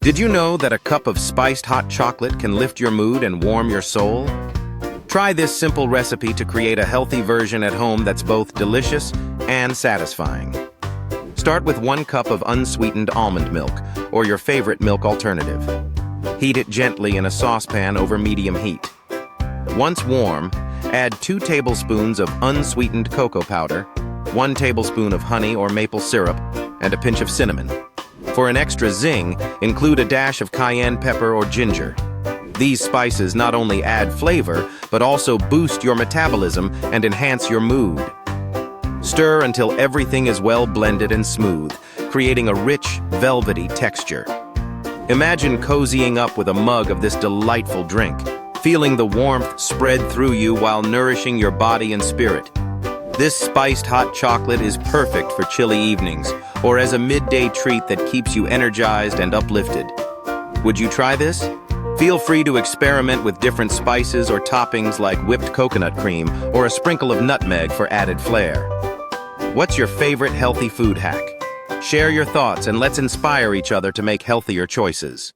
Did you know that a cup of spiced hot chocolate can lift your mood and warm your soul? Try this simple recipe to create a healthy version at home that's both delicious and satisfying. Start with 1 cup of unsweetened almond milk, or your favorite milk alternative. Heat it gently in a saucepan over medium heat. Once warm, add 2 tablespoons of unsweetened cocoa powder, 1 tablespoon of honey or maple syrup, and a pinch of cinnamon. For an extra zing, include a dash of cayenne pepper or ginger. These spices not only add flavor, but also boost your metabolism and enhance your mood. Stir until everything is well blended and smooth, creating a rich, velvety texture. Imagine cozying up with a mug of this delightful drink, feeling the warmth spread through you while nourishing your body and spirit. This spiced hot chocolate is perfect for chilly evenings, or as a midday treat that keeps you energized and uplifted. Would you try this? Feel free to experiment with different spices or toppings like whipped coconut cream or a sprinkle of nutmeg for added flair. What's your favorite healthy food hack? Share your thoughts and let's inspire each other to make healthier choices.